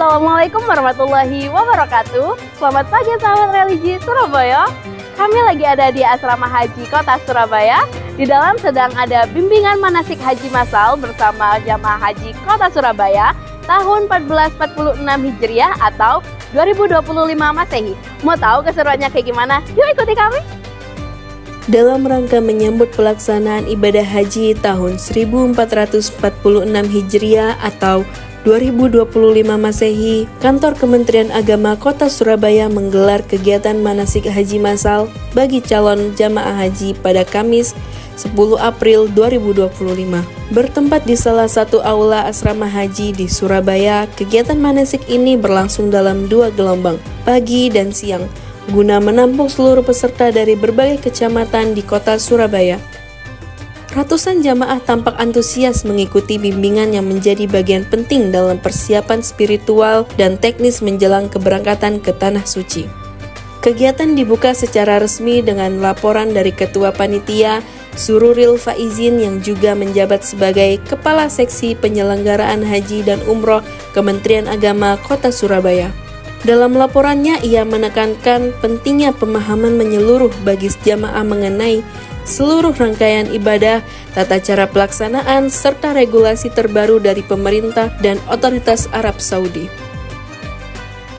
Assalamualaikum warahmatullahi wabarakatuh. Selamat pagi sahabat religi Surabaya. Kami lagi ada di Asrama Haji Kota Surabaya. Di dalam sedang ada bimbingan manasik haji massal bersama jamaah haji Kota Surabaya tahun 1446 Hijriah atau 2025 Masehi. Mau tahu keseruannya kayak gimana? Yuk ikuti kami. Dalam rangka menyambut pelaksanaan ibadah haji tahun 1446 Hijriah atau 2025 Masehi, Kantor Kementerian Agama Kota Surabaya menggelar kegiatan manasik haji massal bagi calon jamaah haji pada Kamis 10 April 2025. Bertempat di salah satu aula asrama haji di Surabaya, kegiatan manasik ini berlangsung dalam 2 gelombang, pagi dan siang, guna menampung seluruh peserta dari berbagai kecamatan di Kota Surabaya. Ratusan jamaah tampak antusias mengikuti bimbingan yang menjadi bagian penting dalam persiapan spiritual dan teknis menjelang keberangkatan ke Tanah Suci. Kegiatan dibuka secara resmi dengan laporan dari Ketua Panitia Sururil Faizin yang juga menjabat sebagai Kepala Seksi Penyelenggaraan Haji dan Umroh Kementerian Agama Kota Surabaya. Dalam laporannya, ia menekankan pentingnya pemahaman menyeluruh bagi jamaah mengenai seluruh rangkaian ibadah, tata cara pelaksanaan, serta regulasi terbaru dari pemerintah dan otoritas Arab Saudi.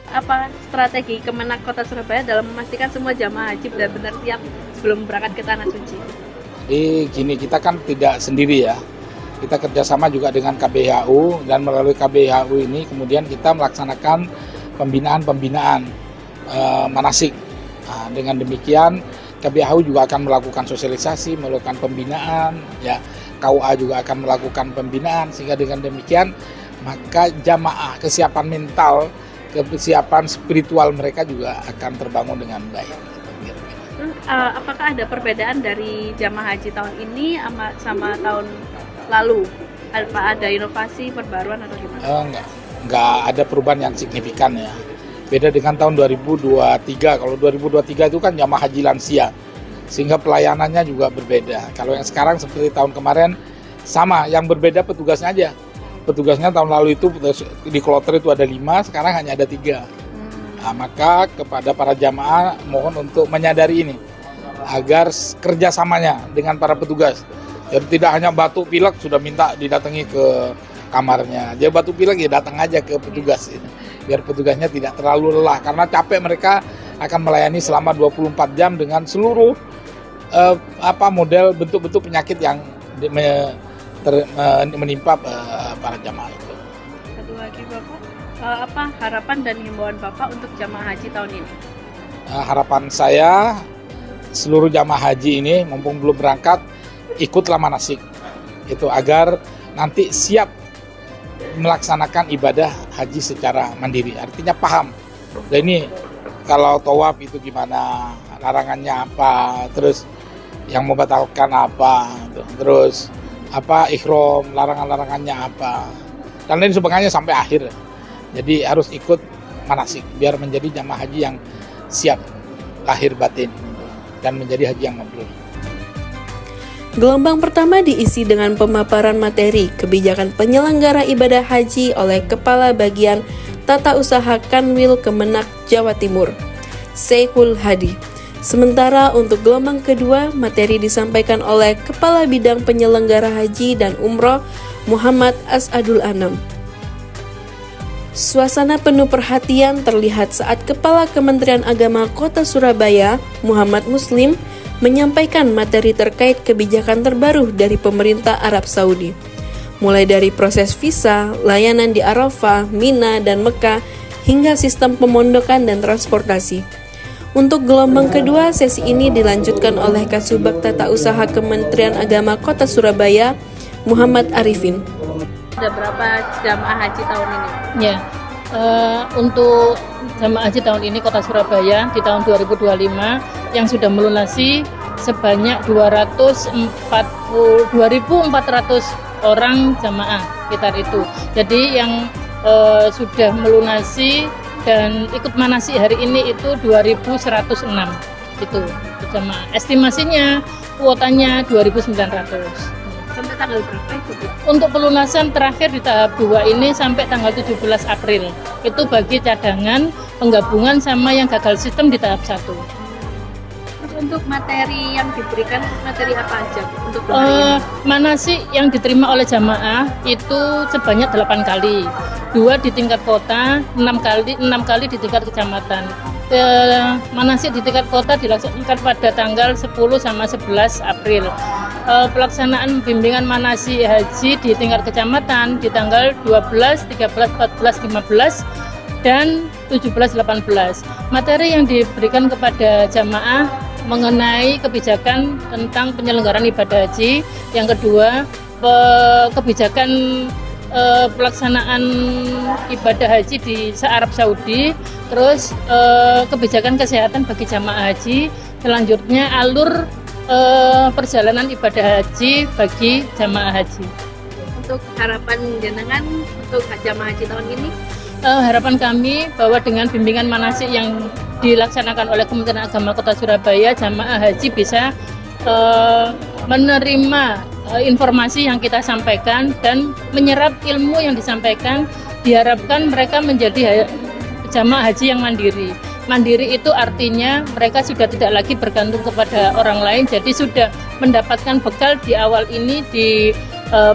Apa strategi Kemenak Kota Surabaya dalam memastikan semua jamaah haji benar-benar siap sebelum berangkat ke Tanah Suci? Jadi gini, kita kan tidak sendiri ya. Kita kerjasama juga dengan KBHU, dan melalui KBHU ini kemudian kita melaksanakan pembinaan manasik. Nah, dengan demikian KBHU juga akan melakukan sosialisasi, melakukan pembinaan, ya KUA juga akan melakukan pembinaan, sehingga dengan demikian maka jamaah kesiapan mental, kesiapan spiritual mereka juga akan terbangun dengan baik. Apakah ada perbedaan dari jamaah haji tahun ini sama tahun lalu? Apa ada inovasi, perbaruan atau gimana? Enggak ada perubahan yang signifikan ya. Beda dengan tahun 2023, kalau 2023 itu kan jamaah haji lansia, sehingga pelayanannya juga berbeda. Kalau yang sekarang seperti tahun kemarin, sama, yang berbeda petugasnya aja. Petugasnya tahun lalu itu di kloter itu ada 5, sekarang hanya ada 3. Nah, maka kepada para jamaah mohon untuk menyadari ini, agar kerjasamanya dengan para petugas. Jadi tidak hanya batuk pilek sudah minta didatangi ke kamarnya. Dia batuk pilek ya datang aja ke petugas ini. Biar petugasnya tidak terlalu lelah, karena capek mereka akan melayani selama 24 jam dengan seluruh model bentuk-bentuk penyakit yang menimpa para jamaah itu. Satu lagi Bapak, apa harapan dan himbauan Bapak untuk jamaah haji tahun ini? Harapan saya seluruh jamaah haji ini mumpung belum berangkat, ikutlah manasik itu agar nanti siap melaksanakan ibadah haji secara mandiri, artinya paham. Dan ini kalau tawaf itu gimana, larangannya apa, terus yang membatalkan apa, terus apa ihram, larangan-larangannya apa, dan lain sebagainya sampai akhir. Jadi harus ikut manasik biar menjadi jamaah haji yang siap lahir batin dan menjadi haji yang mabrur. Gelombang pertama diisi dengan pemaparan materi kebijakan penyelenggara ibadah haji oleh Kepala Bagian Tata Usaha Kanwil Kemenak Jawa Timur, Syekhul Hadi. Sementara untuk gelombang kedua, materi disampaikan oleh Kepala Bidang Penyelenggara Haji dan Umroh, Muhammad Asadul Anam. Suasana penuh perhatian terlihat saat Kepala Kementerian Agama Kota Surabaya, Muhammad Muslim, menyampaikan materi terkait kebijakan terbaru dari pemerintah Arab Saudi. Mulai dari proses visa, layanan di Arafah, Mina, dan Mekah, hingga sistem pemondokan dan transportasi. Untuk gelombang kedua, sesi ini dilanjutkan oleh Kasubag Tata Usaha Kementerian Agama Kota Surabaya, Muhammad Arifin. Ada berapa jamaah haji tahun ini? Ya, untuk jamaah haji tahun ini Kota Surabaya di tahun 2025 yang sudah melunasi sebanyak 2.400 orang jamaah sekitar itu. Jadi yang sudah melunasi dan ikut manasik hari ini itu 2.106 itu jamaah. Estimasinya kuotanya 2.900. Sampai tanggal berapa itu, Bu? Untuk pelunasan terakhir di tahap 2 ini sampai tanggal 17 April. Itu bagi cadangan, penggabungan sama yang gagal sistem di tahap 1. Terus untuk materi yang diberikan, materi apa aja untuk manasik yang diterima oleh jamaah itu sebanyak 8 kali. 2 di tingkat kota, 6 kali di tingkat kecamatan. Manasik di tingkat kota dilaksanakan pada tanggal 10 sama 11 April. Pelaksanaan bimbingan manasik haji di tingkat kecamatan di tanggal 12, 13, 14, 15 dan 17, 18. Materi yang diberikan kepada jamaah mengenai kebijakan tentang penyelenggaraan ibadah haji. Yang kedua, kebijakan pelaksanaan ibadah haji di Arab Saudi, terus kebijakan kesehatan bagi jamaah haji, selanjutnya alur perjalanan ibadah haji bagi jamaah haji. Untuk harapan jenengan untuk jamaah haji tahun ini? Harapan kami bahwa dengan bimbingan manasik yang dilaksanakan oleh Kementerian Agama Kota Surabaya, jamaah haji bisa menerima informasi yang kita sampaikan dan menyerap ilmu yang disampaikan. Diharapkan mereka menjadi jamaah haji yang mandiri. Mandiri itu artinya mereka sudah tidak lagi bergantung kepada orang lain, jadi sudah mendapatkan bekal di awal ini di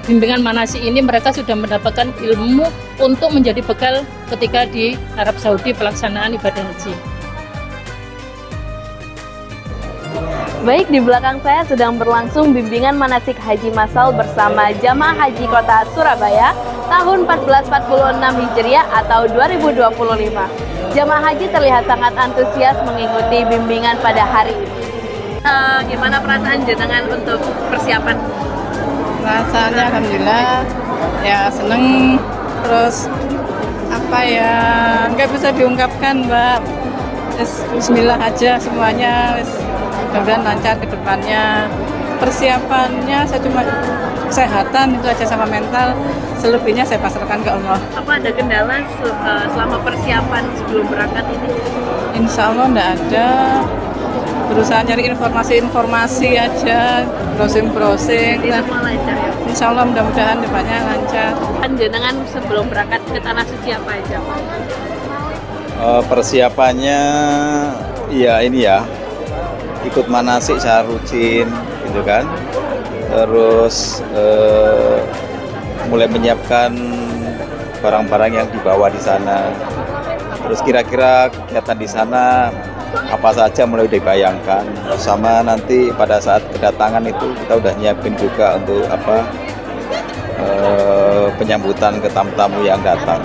bimbingan manasik ini. Mereka sudah mendapatkan ilmu untuk menjadi bekal ketika di Arab Saudi pelaksanaan ibadah haji. Baik, di belakang saya sedang berlangsung bimbingan manasik haji massal bersama Jamaah Haji Kota Surabaya tahun 1446 Hijriah atau 2025. Jamaah haji terlihat sangat antusias mengikuti bimbingan pada hari ini. Gimana perasaan jenengan untuk persiapan? Perasaannya alhamdulillah ya seneng, terus apa ya nggak bisa diungkapkan Mbak. Bismillah aja semuanya, mudah-mudahan lancar ke depannya. Persiapannya saya cuma kesehatan itu aja sama mental, selebihnya saya pasrahkan ke Allah. Apa ada kendala selama persiapan sebelum berangkat ini? Insya Allah enggak ada, berusaha nyari informasi aja, browsing. Jadi semua lancar ya? Insya Allah mudah-mudahan depannya lancar. Kan jenengan sebelum berangkat ke Tanah Suci apa aja? Persiapannya ya ini ya, ikut manasik secara rutin gitu kan, terus mulai menyiapkan barang-barang yang dibawa di sana, terus kira-kira kegiatan di sana apa saja mulai dibayangkan, sama nanti pada saat kedatangan itu kita udah nyiapin juga untuk penyambutan ke tamu-tamu yang datang.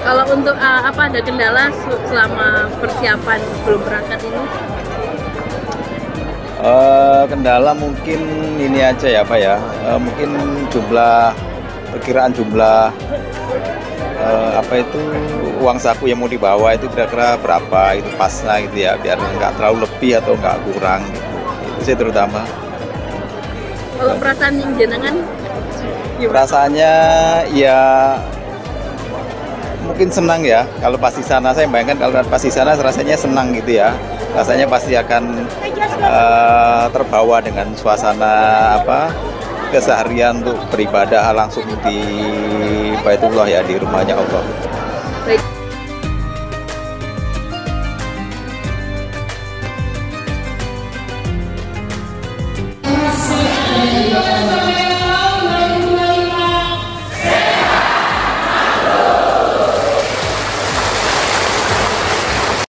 Kalau untuk apa ada kendala selama persiapan sebelum berangkat ini? Kendala mungkin ini aja ya Pak ya, mungkin perkiraan jumlah uang saku yang mau dibawa itu kira-kira berapa, itu pasnya gitu ya, biar nggak terlalu lebih atau nggak kurang gitu. Itu sih terutama. Kalau perasaan yang jenengan gimana? Perasaannya ya mungkin senang ya, kalau pas di sana saya bayangkan kalau pas di sana rasanya senang gitu ya, rasanya pasti akan terbawa dengan suasana keseharian untuk beribadah langsung di Baitullah ya, di rumahnya Allah.